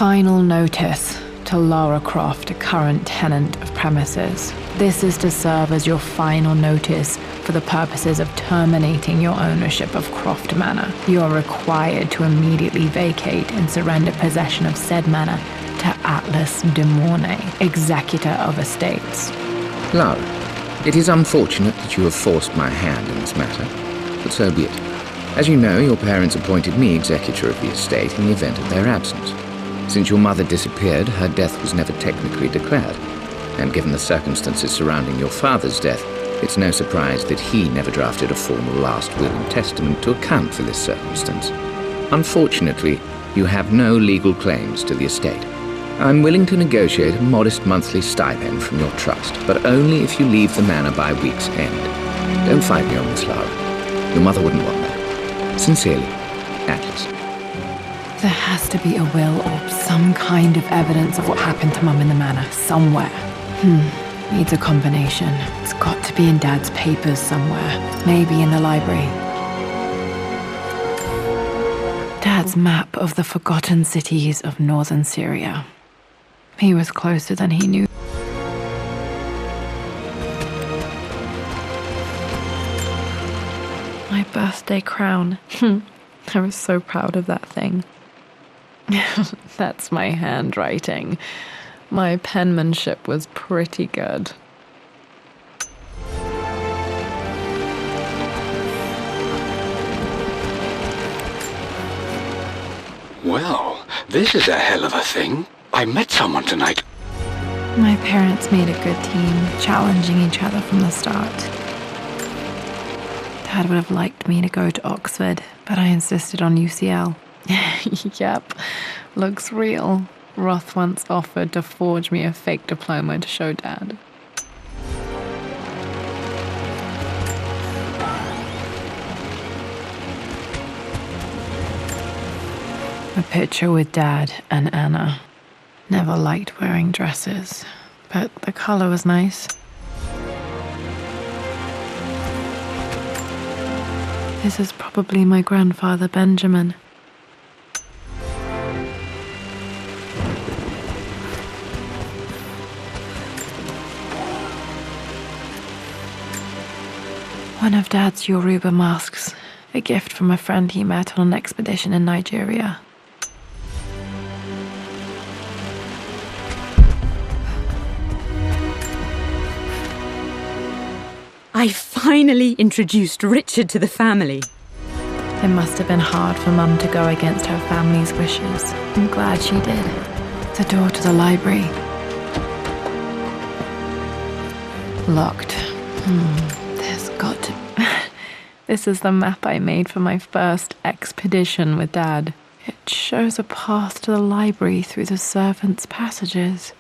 Final notice to Lara Croft, current tenant of premises. This is to serve as your final notice for the purposes of terminating your ownership of Croft Manor. You are required to immediately vacate and surrender possession of said manor to Atlas de Mornay, executor of estates. Lara, it is unfortunate that you have forced my hand in this matter, but so be it. As you know, your parents appointed me executor of the estate in the event of their absence. Since your mother disappeared, her death was never technically declared, and given the circumstances surrounding your father's death, it's no surprise that he never drafted a formal last will and testament to account for this circumstance. Unfortunately, you have no legal claims to the estate. I'm willing to negotiate a modest monthly stipend from your trust, but only if you leave the manor by week's end. Don't fight me on this, Lara. Your mother wouldn't want that. Sincerely, Atlas. There has to be a will or some kind of evidence of what happened to Mum in the manor somewhere. Needs a combination. It's got to be in Dad's papers somewhere. Maybe in the library. Dad's map of the forgotten cities of northern Syria. He was closer than he knew. My birthday crown. I was so proud of that thing. That's my handwriting. My penmanship was pretty good. Well, this is a hell of a thing. I met someone tonight. My parents made a good team, challenging each other from the start. Dad would have liked me to go to Oxford, but I insisted on UCL. Yep, looks real. Roth once offered to forge me a fake diploma to show Dad. A picture with Dad and Anna. Never liked wearing dresses, but the color was nice. This is probably my grandfather Benjamin. One of Dad's Yoruba masks, a gift from a friend he met on an expedition in Nigeria. I finally introduced Richard to the family. It must have been hard for Mum to go against her family's wishes. I'm glad she did. The door to the library. Locked. There's got to... This is the map I made for my first expedition with Dad. It shows a path to the library through the servants' passages.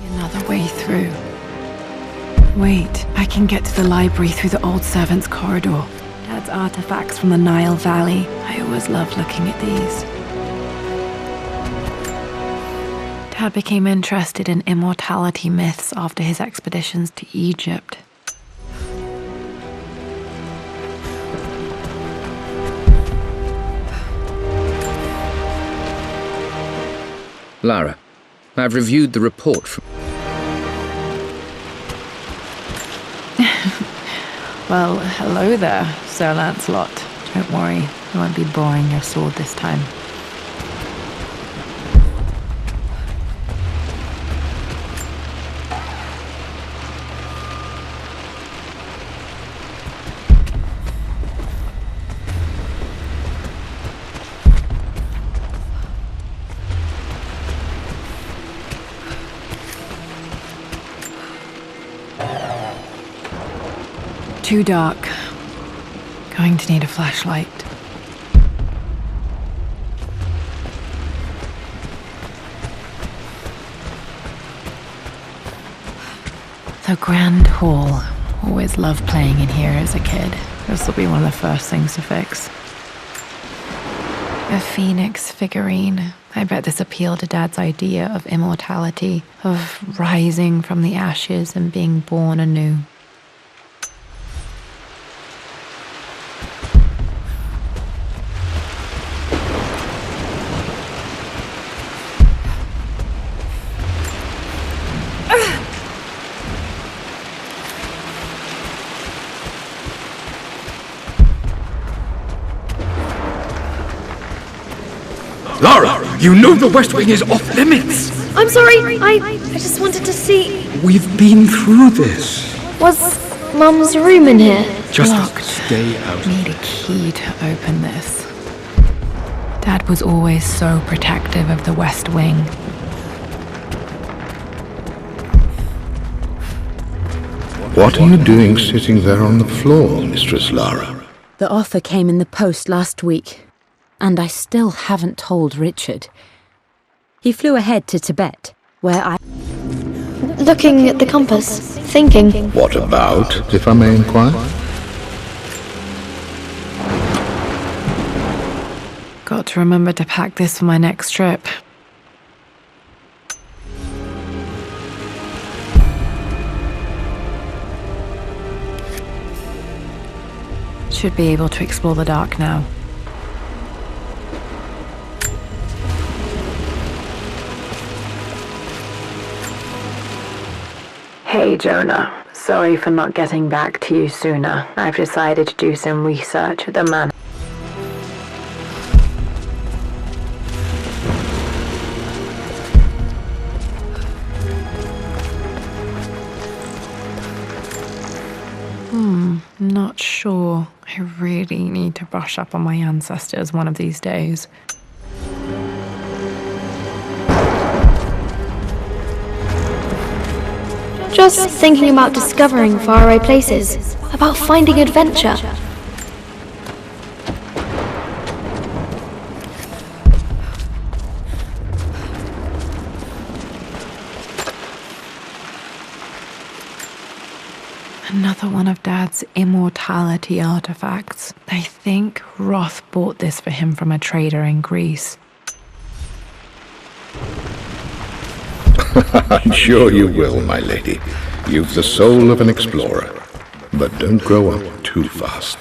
Another way through. Wait, I can get to the library through the old servants' corridor. Dad's artifacts from the Nile Valley. I always loved looking at these. Dad became interested in immortality myths after his expeditions to Egypt. Lara, I've reviewed the report from... Well, hello there, Sir Lancelot. Don't worry, I won't be boring your sword this time. Too dark. Going to need a flashlight. The Grand Hall. Always loved playing in here as a kid. This will be one of the first things to fix. A phoenix figurine. I bet this appealed to Dad's idea of immortality, of rising from the ashes and being born anew. Lara, you know the West Wing is off limits! I'm sorry, I just wanted to see... We've been through this. Was Mum's room in here? Just Locked. stay out. Need a key to open this. Dad was always so protective of the West Wing. What are you doing sitting there on the floor, Mistress Lara? The offer came in the post last week, and I still haven't told Richard. He flew ahead to Tibet, where I... Looking at the compass, thinking. What about, if I may inquire? Got to remember to pack this for my next trip. Should be able to explore the dark now. Hey Jonah, sorry for not getting back to you sooner. I've decided to do some research at the manor. Not sure. I really need to brush up on my ancestors one of these days. Just thinking about discovering faraway places, about finding adventure. Another one of Dad's immortality artifacts. I think Roth bought this for him from a trader in Greece. I'm sure you will, my lady. You've the soul of an explorer. But don't grow up too fast.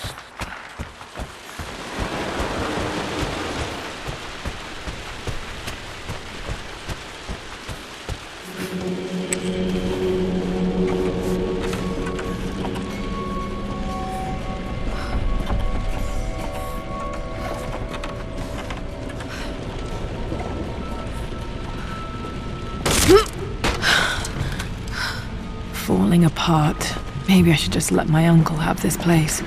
Falling apart. Maybe I should just let my uncle have this place.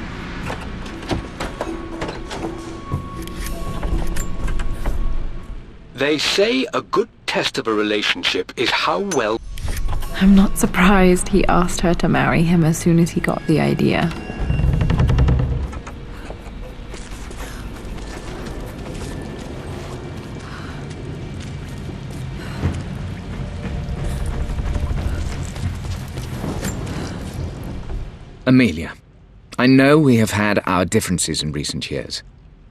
They say a good test of a relationship is how well... I'm not surprised he asked her to marry him as soon as he got the idea. Amelia, I know we have had our differences in recent years.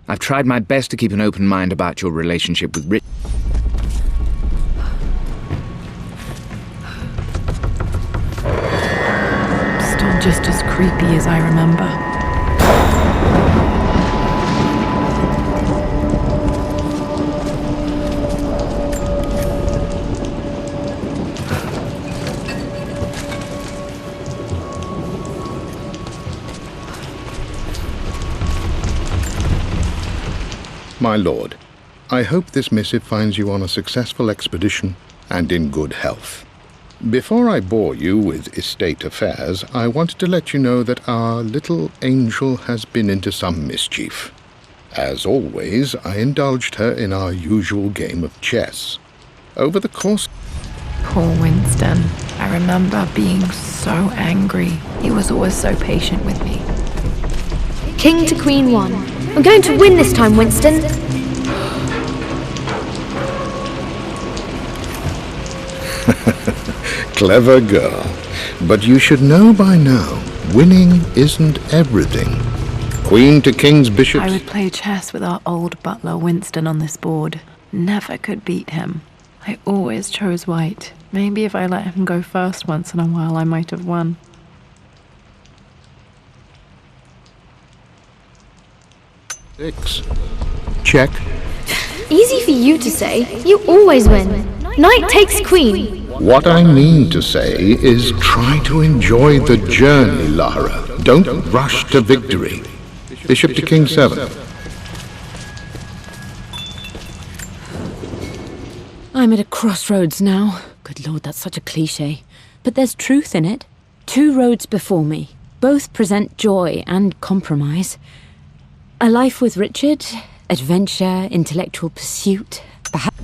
I've tried my best to keep an open mind about your relationship with Rich. Still just as creepy as I remember. My lord, I hope this missive finds you on a successful expedition and in good health. Before I bore you with estate affairs, I wanted to let you know that our little angel has been into some mischief. As always, I indulged her in our usual game of chess. Over the course... Poor Winston. I remember being so angry. He was always so patient with me. King to Queen 1. I'm going to win this time, Winston. Clever girl. But you should know by now, winning isn't everything. Queen to King's bishops... I would play chess with our old butler Winston on this board. Never could beat him. I always chose white. Maybe if I let him go first once in a while, I might have won. Six. Check. Easy for you to say. You always win. Knight takes queen. What I mean to say is try to enjoy the journey, Lara. Don't rush to victory. Bishop to king 7. I'm at a crossroads now. Good Lord, that's such a cliché. But there's truth in it. 2 roads before me. Both present joy and compromise. A life with Richard, adventure, intellectual pursuit, perhaps...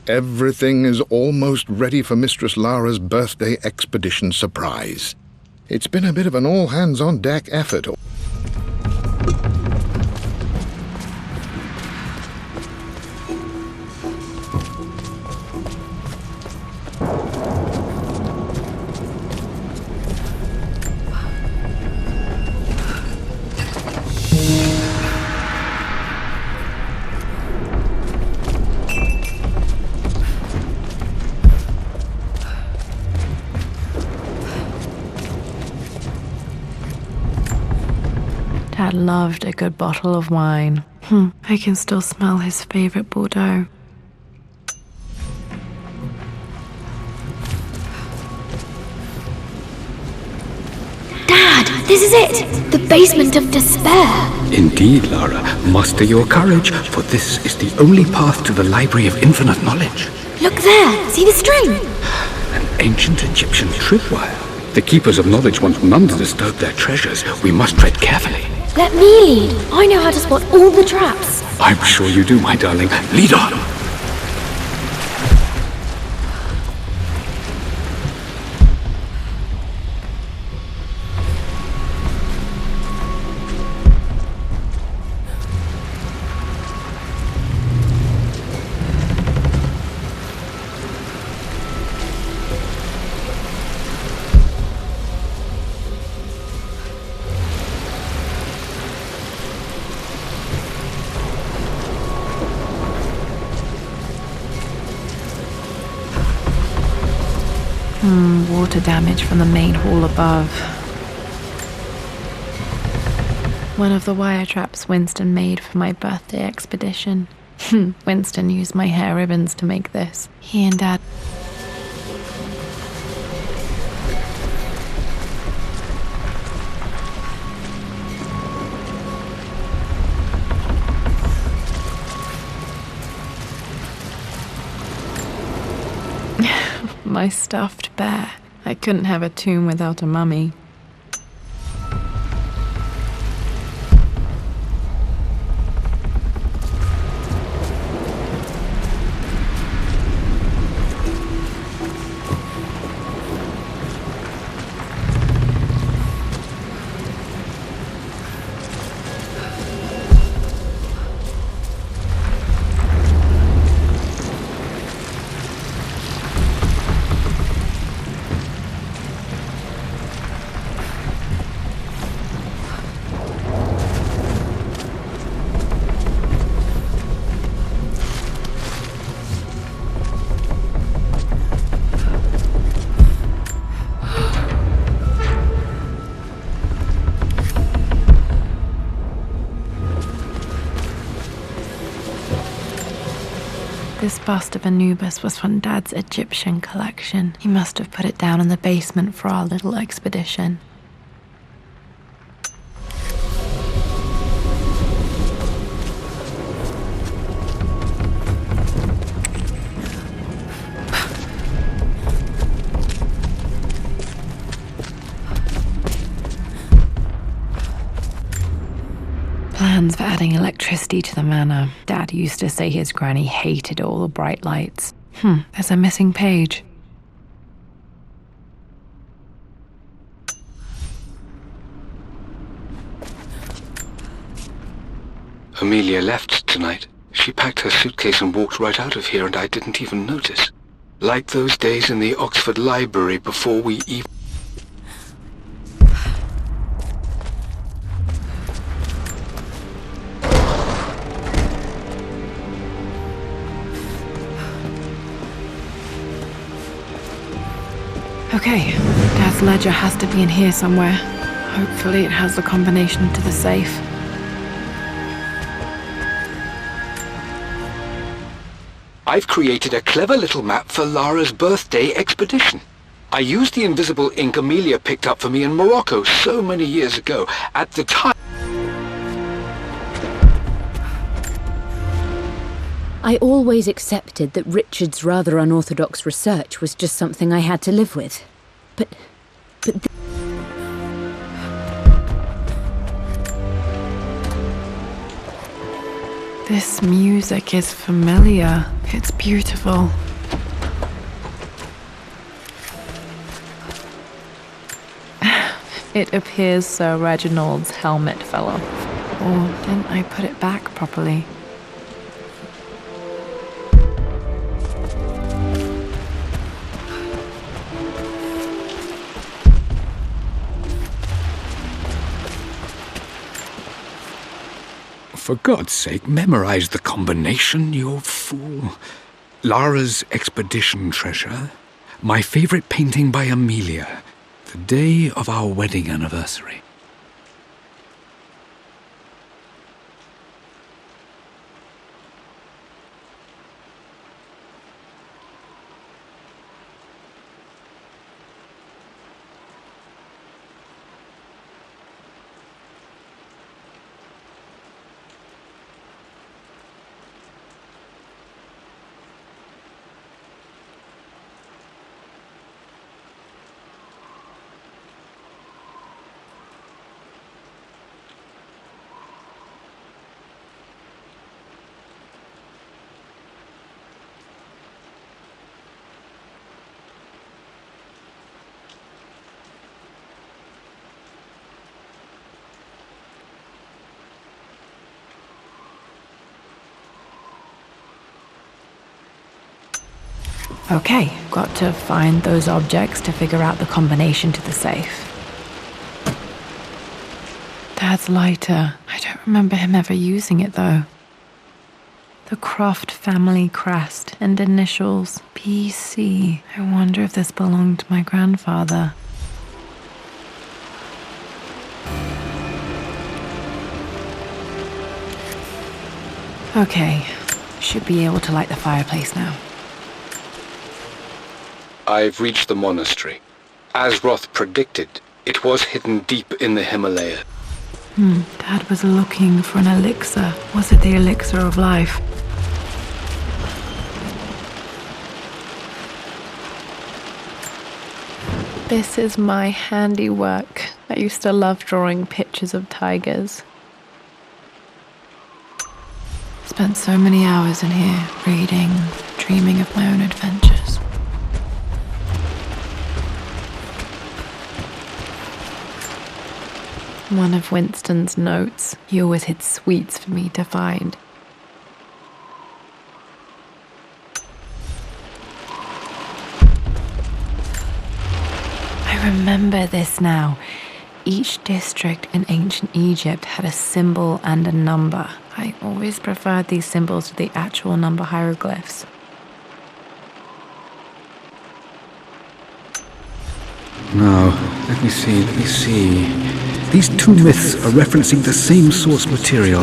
Everything is almost ready for Mistress Lara's birthday expedition surprise. It's been a bit of an all-hands-on-deck effort. Dad loved a good bottle of wine. I can still smell his favorite Bordeaux. Dad, this is it! The basement of despair! Indeed, Lara. Muster your courage, for this is the only path to the Library of Infinite Knowledge. Look there! See the string? An ancient Egyptian tripwire. The Keepers of Knowledge want none to disturb their treasures. We must tread carefully. Let me lead. I know how to spot all the traps. I'm sure you do, my darling. Lead on! Water damage from the main hall above. One of the wire traps Winston made for my birthday expedition. Winston used my hair ribbons to make this. He and Dad... My stuffed bear. I couldn't have a tomb without a mummy. This bust of Anubis was from Dad's Egyptian collection. He must have put it down in the basement for our little expedition. Plans for adding electricity to the manor. Dad used to say his granny hated all the bright lights. There's a missing page. Amelia left tonight. She packed her suitcase and walked right out of here, and I didn't even notice. Like those days in the Oxford Library before we even... Okay, Dad's ledger has to be in here somewhere. Hopefully it has the combination to the safe. I've created a clever little map for Lara's birthday expedition. I used the invisible ink Amelia picked up for me in Morocco so many years ago. At the time... I always accepted that Richard's rather unorthodox research was just something I had to live with. But This music is familiar. It's beautiful. It appears Sir Reginald's helmet fell off. Or didn't I put it back properly? For God's sake, memorize the combination, you fool. Lara's expedition treasure. My favorite painting by Amelia. The day of our wedding anniversary. Okay, got to find those objects to figure out the combination to the safe. Dad's lighter. I don't remember him ever using it though. The Croft family crest and initials PC. I wonder if this belonged to my grandfather. Okay, should be able to light the fireplace now. I've reached the monastery. As Roth predicted, it was hidden deep in the Himalayas. Dad was looking for an elixir. Was it the elixir of life? This is my handiwork. I used to love drawing pictures of tigers. Spent so many hours in here, reading, dreaming of my own adventures. One of Winston's notes. He always hid sweets for me to find. I remember this now. Each district in ancient Egypt had a symbol and a number. I always preferred these symbols to the actual number hieroglyphs. Now, let me see. These two myths are referencing the same source material.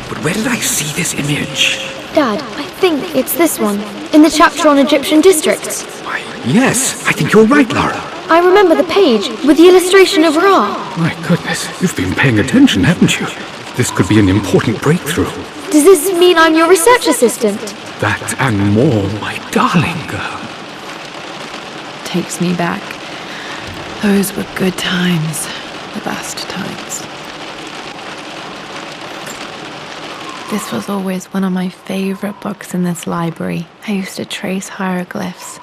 But where did I see this image? Dad, I think it's this one, in the chapter on Egyptian districts. Why, yes, I think you're right, Lara. I remember the page with the illustration of Ra. My goodness, you've been paying attention, haven't you? This could be an important breakthrough. Does this mean I'm your research assistant? That and more, my darling girl. Takes me back. Those were good times. The best times. This was always one of my favorite books in this library. I used to trace hieroglyphs.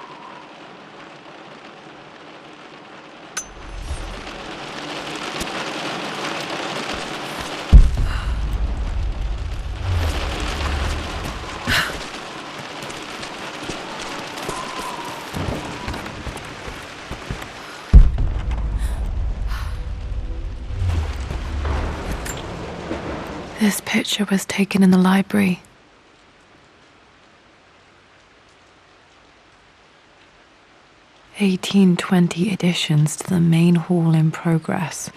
This picture was taken in the library. "1820 additions to the main hall in progress."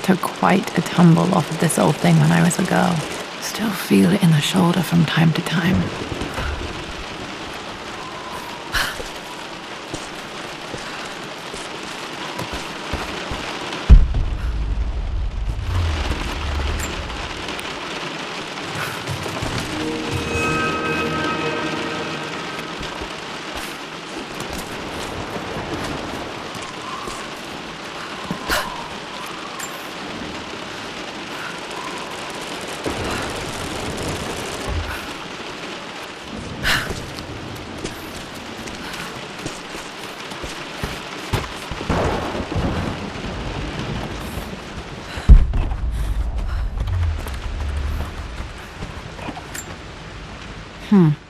Took quite a tumble off of this old thing when I was a girl. Still feel it in the shoulder from time to time.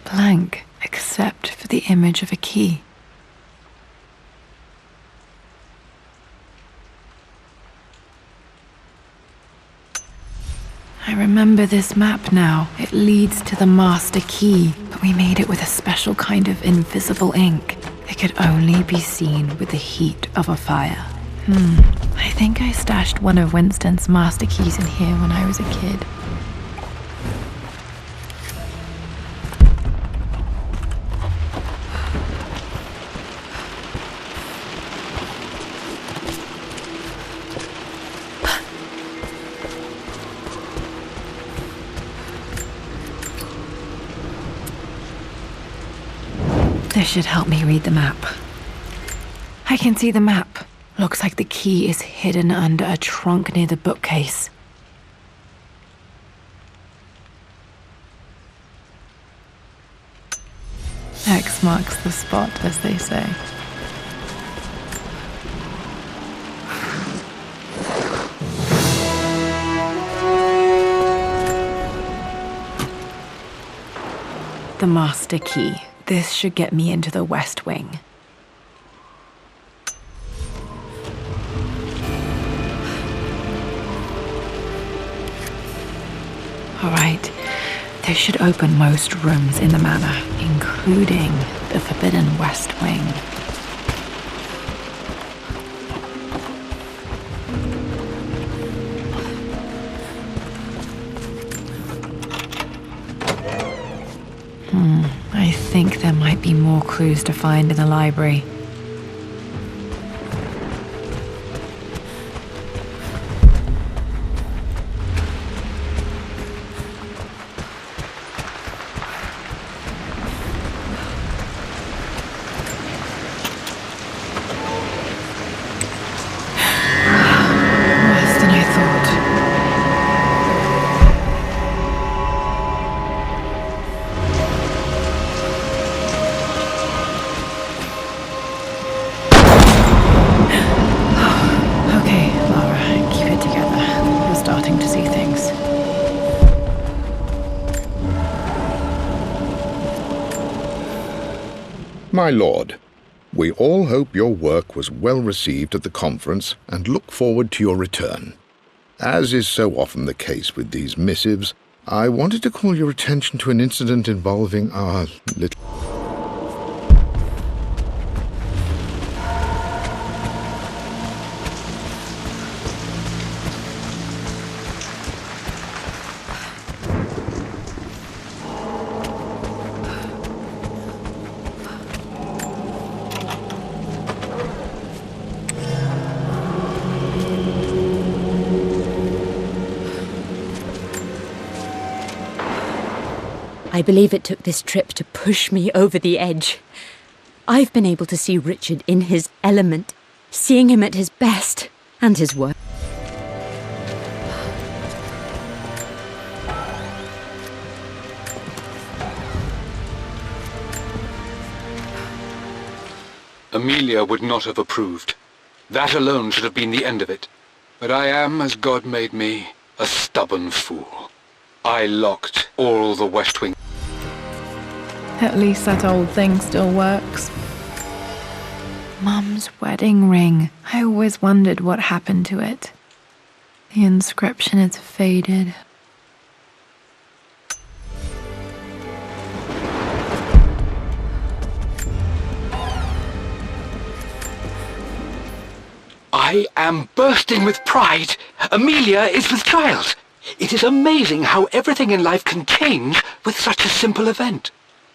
Blank, except for the image of a key. I remember this map now. It leads to the master key, but we made it with a special kind of invisible ink. It could only be seen with the heat of a fire. I think I stashed one of Winston's master keys in here when I was a kid. This should help me read the map. I can see the map. Looks like the key is hidden under a trunk near the bookcase. X marks the spot, as they say. The master key. This should get me into the West Wing. All right, this should open most rooms in the manor, including the forbidden West Wing. I think there might be more clues to find in the library. Worse than I thought. My lord, we all hope your work was well received at the conference and look forward to your return. As is so often the case with these missives, I wanted to call your attention to an incident involving our little... I believe it took this trip to push me over the edge. I've been able to see Richard in his element, seeing him at his best, And his work. Amelia would not have approved. That alone should have been the end of it. But I am, as God made me, a stubborn fool. I locked all the West Wing. At least that old thing still works. Mum's wedding ring. I always wondered what happened to it. The inscription is faded. I am bursting with pride. Amelia is with child. It is amazing how everything in life can change with such a simple event.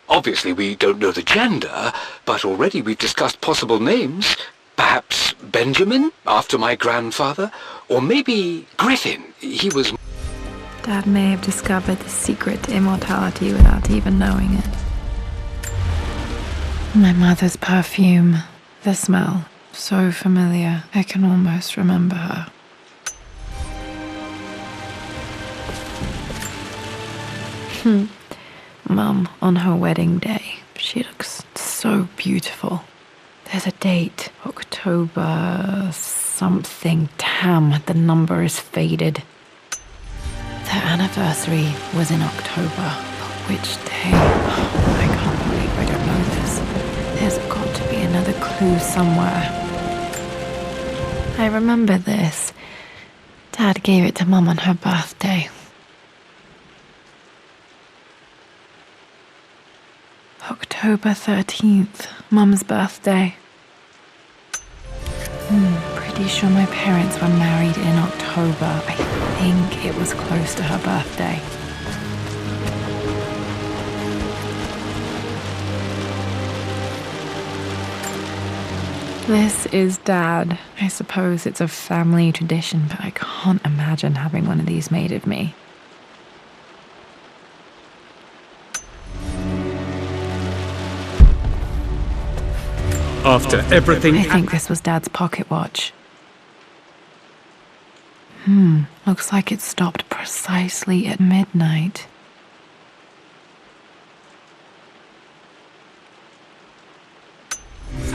Obviously, we don't know the gender, but already we've discussed possible names. Perhaps Benjamin, after my grandfather, or maybe Griffin. He was... Dad may have discovered the secret to immortality without even knowing it. My mother's perfume. The smell. So familiar. I can almost remember her. Mum, on her wedding day, she looks so beautiful. There's a date, October something. Damn, the number is faded. Their anniversary was in October. But which day? I can't believe I don't know this. There's got to be another clue somewhere. I remember this. Dad gave it to Mum on her birthday. October 13th, Mum's birthday. Pretty sure my parents were married in October. I think it was close to her birthday. This is Dad. I suppose it's a family tradition, but I can't imagine having one of these made of me. After everything... I think this was Dad's pocket watch. Looks like it stopped precisely at midnight.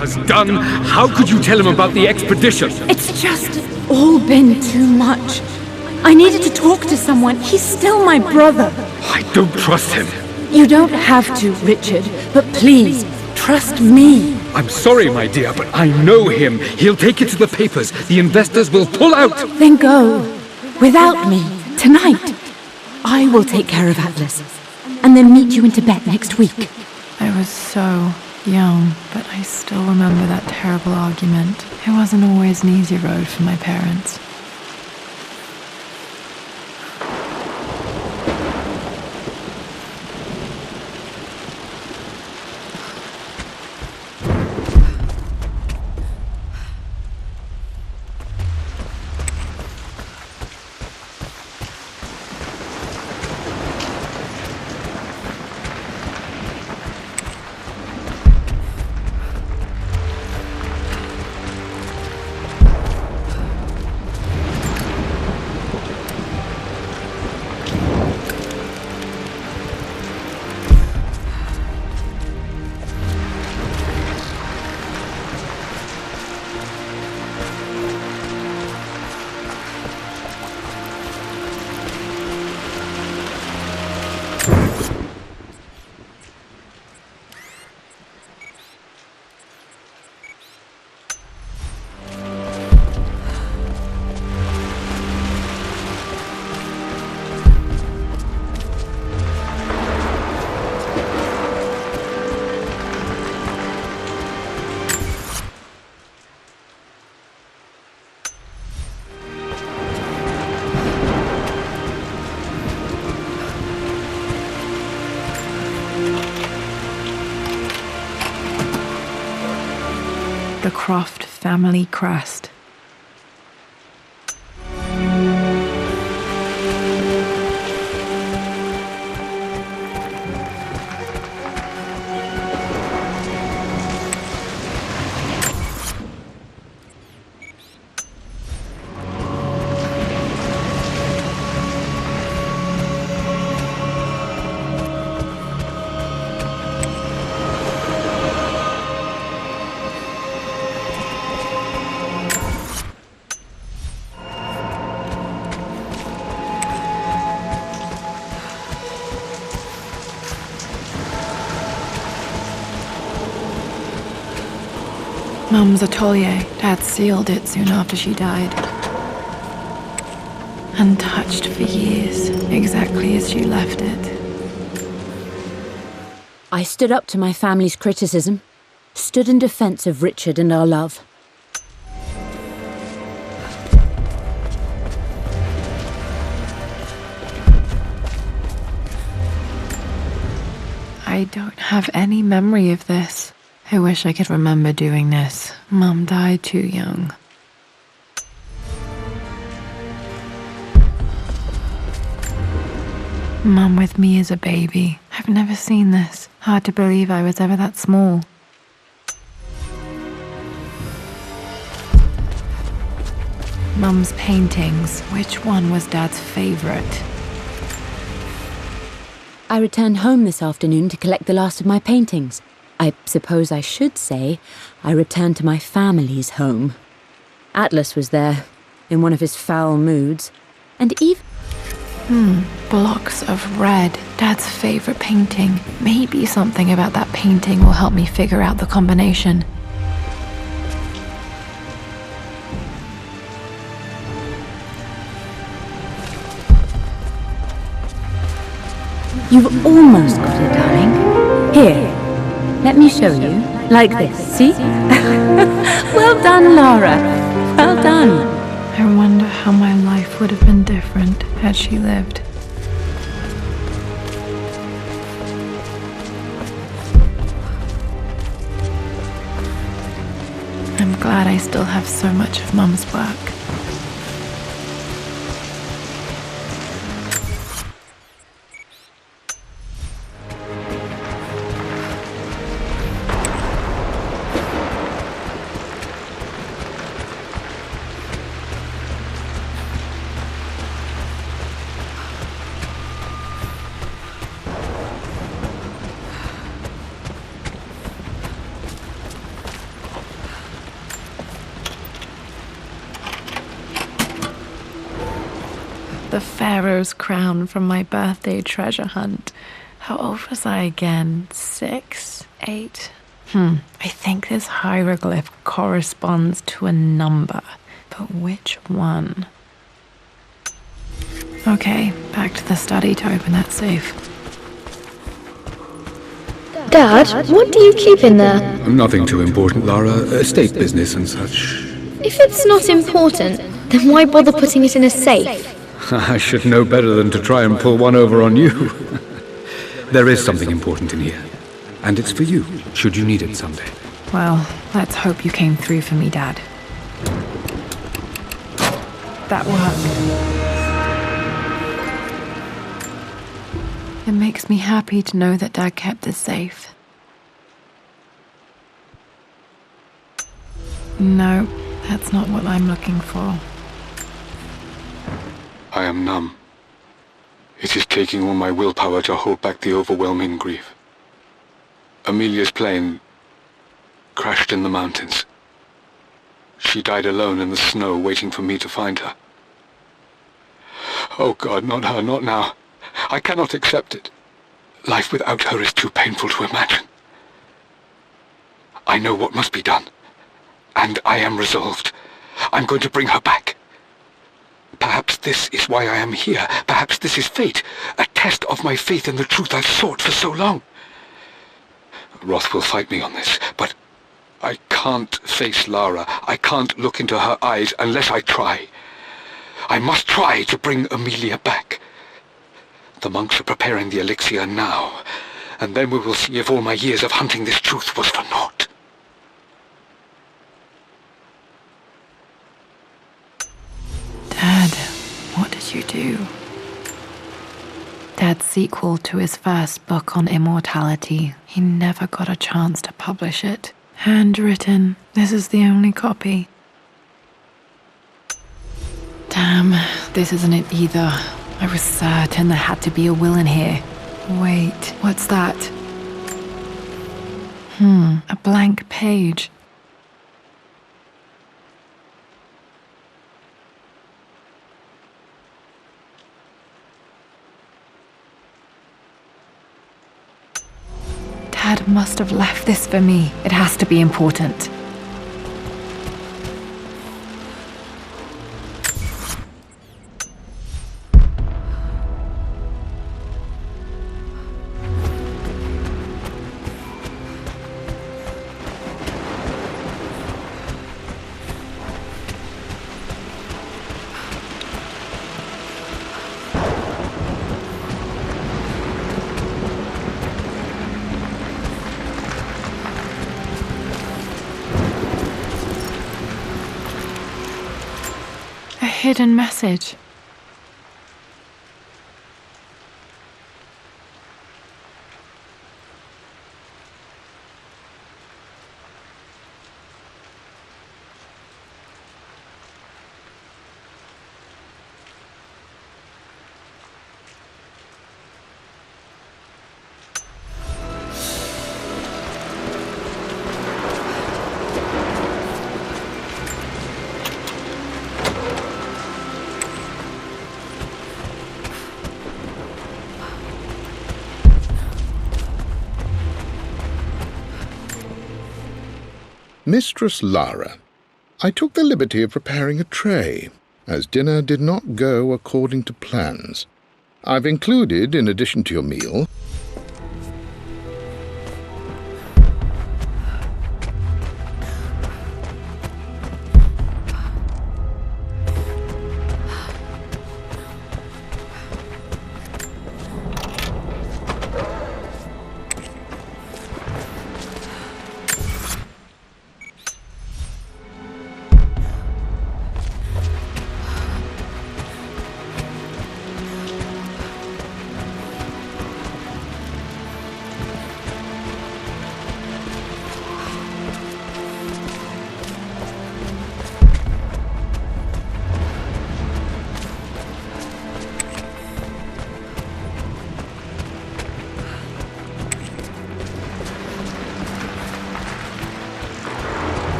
has done. How could you tell him about the expedition? It's just all been too much. I needed to talk to someone. He's still my brother. I don't trust him. You don't have to, Richard, but please, trust me. I'm sorry, my dear, but I know him. He'll take it to the papers. The investors will pull out. Then go. Without me. Tonight. I will take care of Atlas. And then meet you in Tibet next week. I was so young, but I still remember that terrible argument. It wasn't always an easy road for my parents. The Croft family crest. Mum's atelier. Dad sealed it soon after she died. Untouched for years, exactly as she left it. I stood up to my family's criticism, stood in defense of Richard and our love. I don't have any memory of this. I wish I could remember doing this. Mum died too young. Mum with me as a baby. I've never seen this. Hard to believe I was ever that small. Mum's paintings. Which one was Dad's favorite? I returned home this afternoon to collect the last of my paintings. I suppose I should say I returned to my family's home. Atlas was there, in one of his foul moods, and even... Blocks of red. Dad's favorite painting. Maybe something about that painting will help me figure out the combination. You've almost got it, darling. Here, let me show you. Like this, see? Well done, Lara. Well done. I wonder how my life would have been different had she lived. I'm glad I still have so much of Mum's work. The Pharaoh's crown from my birthday treasure hunt. How old was I again? 6? 8? I think this hieroglyph corresponds to a number. But which one? Okay, back to the study to open that safe. Dad, what do you keep in there? Nothing too important, Lara. Estate business and such. If it's not important, then why bother putting it in a safe? I should know better than to try and pull one over on you. There is something important in here. And it's for you, should you need it someday. Well, let's hope you came through for me, Dad. That worked. It makes me happy to know that Dad kept this safe. No, that's not what I'm looking for. I am numb. It is taking all my willpower to hold back the overwhelming grief. Amelia's plane crashed in the mountains. She died alone in the snow, waiting for me to find her. Oh God, not her, not now. I cannot accept it. Life without her is too painful to imagine. I know what must be done, and I am resolved. I'm going to bring her back. Perhaps this is why I am here. Perhaps this is fate, a test of my faith in the truth I've sought for so long. Roth will fight me on this, but I can't face Lara. I can't look into her eyes unless I try. I must try to bring Amelia back. The monks are preparing the elixir now, and then we will see if all my years of hunting this truth was for naught. Dad, what did you do? Dad's sequel to his first book on immortality. He never got a chance to publish it. Handwritten. This is the only copy. Damn, this isn't it either. I was certain there had to be a will in here. Wait, what's that? A blank page. Dad must have left this for me. It has to be important. hidden message. Mistress Lara, I took the liberty of preparing a tray, as dinner did not go according to plans. I've included, in addition to your meal,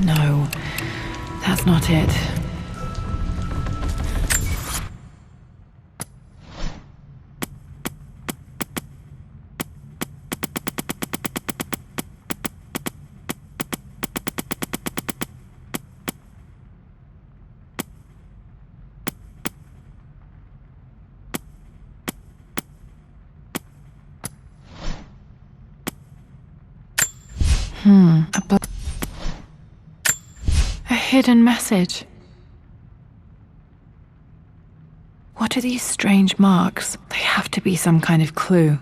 No, that's not it. A hidden message. What are these strange marks? They have to be some kind of clue.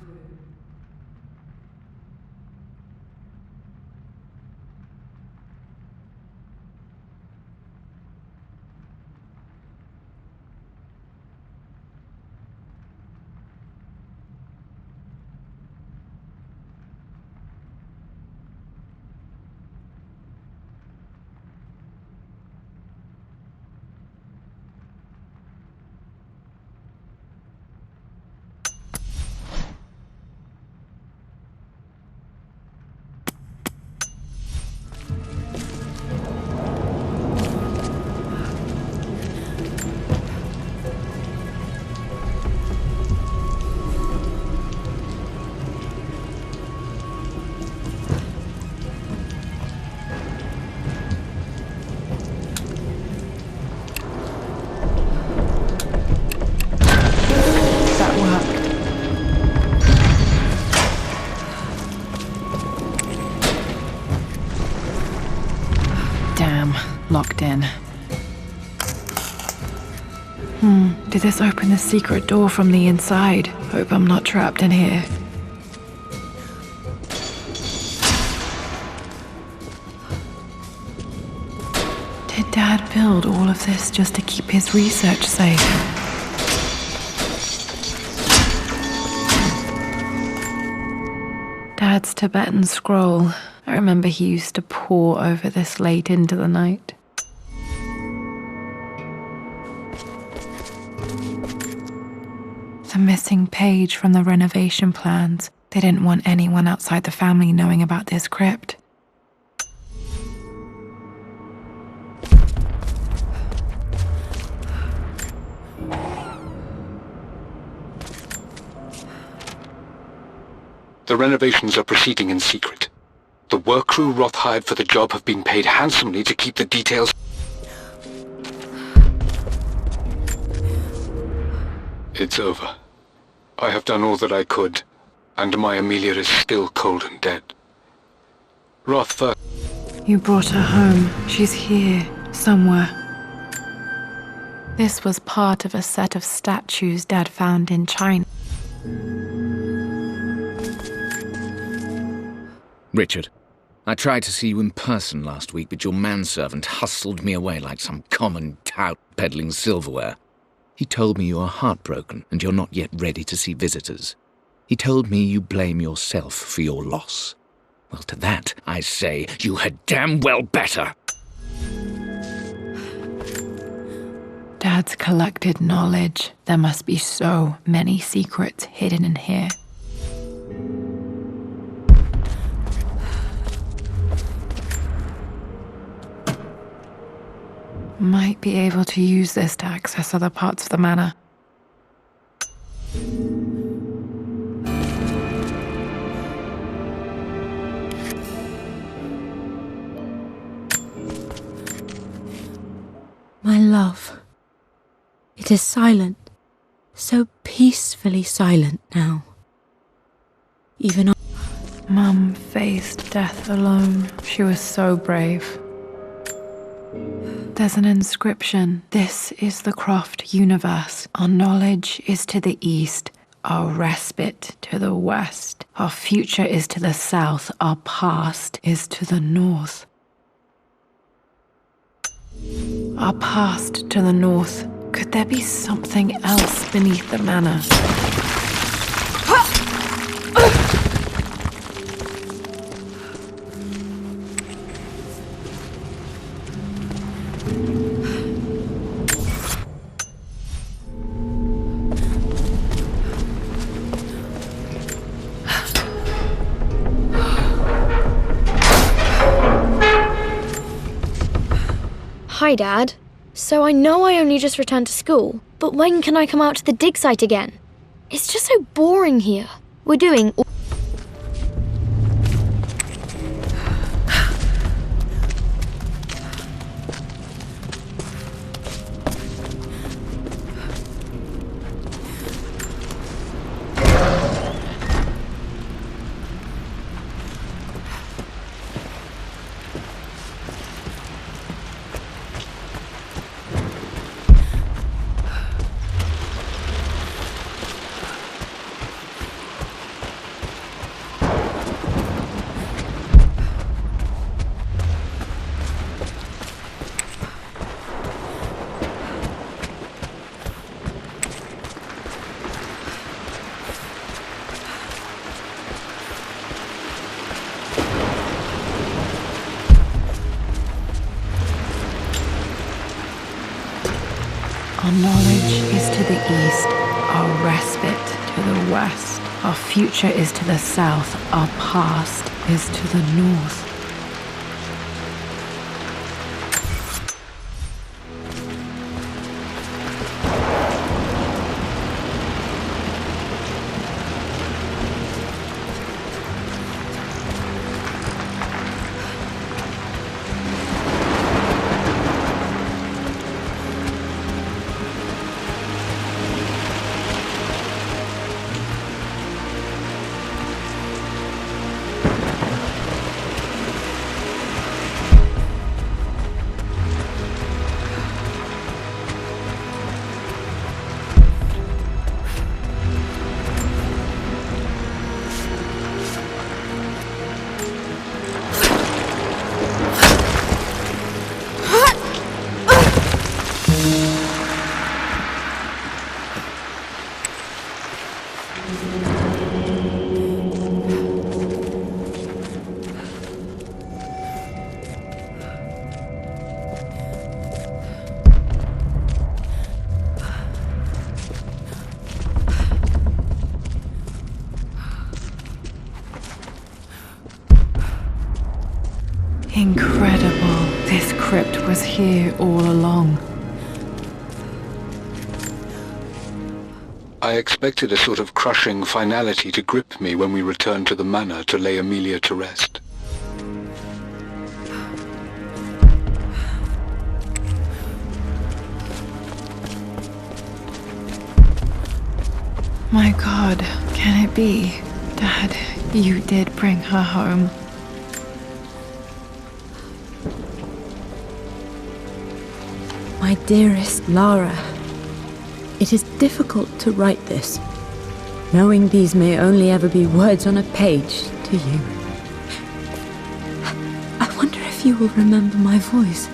Locked in. Did this open the secret door from the inside? Hope I'm not trapped in here. Did Dad build all of this just to keep his research safe? Dad's Tibetan scroll. I remember he used to pore over this late into the night. The missing page from the renovation plans. They didn't want anyone outside the family knowing about this crypt. The renovations are proceeding in secret. The work crew Roth hired for the job have been paid handsomely to keep the details. It's over. I have done all that I could, and my Amelia is still cold and dead. Roth first. You brought her home. She's here, somewhere. This was part of a set of statues Dad found in China. Richard, I tried to see you in person last week, but your manservant hustled me away like some common tout peddling silverware. He told me you are heartbroken and you're not yet ready to see visitors. He told me you blame yourself for your loss. Well, to that, I say you had damn well better. Dad's collected knowledge. There must be so many secrets hidden in here. Might be able to use this to access other parts of the manor. My love. It is silent. So peacefully silent now. Even Mum faced death alone. She was so brave. There's an inscription. This is the Croft universe. Our knowledge is to the east, our respite to the west. Our future is to the south, our past is to the north. Our past to the north. Could there be something else beneath the manor? Hi, Dad. So I know I only just returned to school, but when can I come out to the dig site again? It's just so boring here. We're doing Our knowledge is to the east, our respite to the west. Our future is to the south, our past is to the north. Incredible. This crypt was here all along. I expected a sort of crushing finality to grip me when we returned to the manor to lay Amelia to rest. My God, can it be? Dad, you did bring her home. My dearest Lara, it is difficult to write this, knowing these may only ever be words on a page to you. I wonder if you will remember my voice.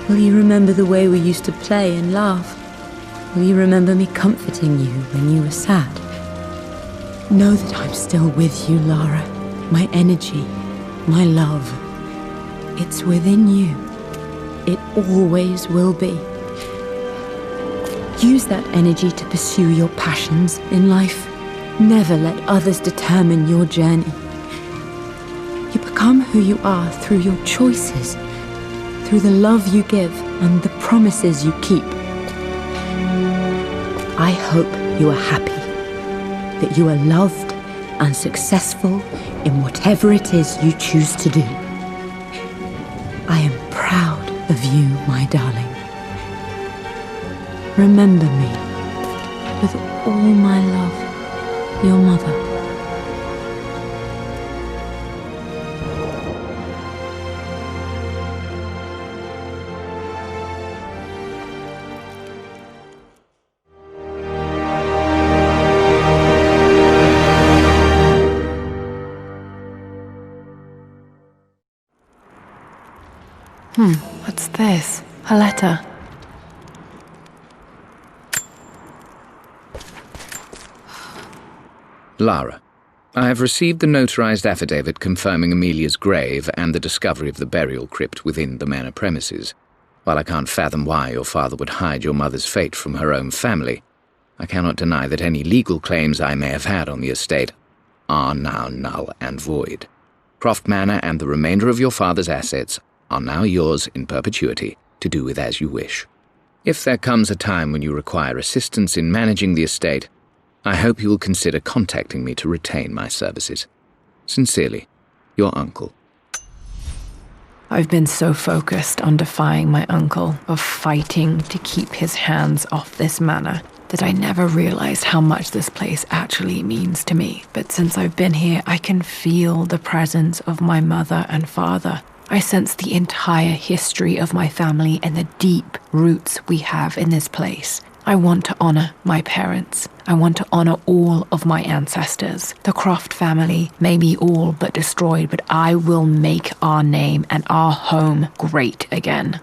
Will you remember the way we used to play and laugh? Will you remember me comforting you when you were sad? Know that I'm still with you, Lara. My energy, my love. It's within you. It always will be. Use that energy to pursue your passions in life. Never let others determine your journey. You become who you are through your choices, through the love you give and the promises you keep. I hope you are happy, that you are loved and successful in whatever it is you choose to do. I am proud of you, my darling. Remember me, with all my love, your mother. What's this? A letter. Lara, I have received the notarized affidavit confirming Amelia's grave and the discovery of the burial crypt within the manor premises. While I can't fathom why your father would hide your mother's fate from her own family, I cannot deny that any legal claims I may have had on the estate are now null and void. Croft Manor and the remainder of your father's assets are now yours in perpetuity to do with as you wish. If there comes a time when you require assistance in managing the estate, I hope you will consider contacting me to retain my services. Sincerely, your uncle. I've been so focused on defying my uncle, of fighting to keep his hands off this manor, that I never realized how much this place actually means to me. But since I've been here, I can feel the presence of my mother and father. I sense the entire history of my family and the deep roots we have in this place. I want to honor my parents. I want to honor all of my ancestors. The Croft family may be all but destroyed, but I will make our name and our home great again.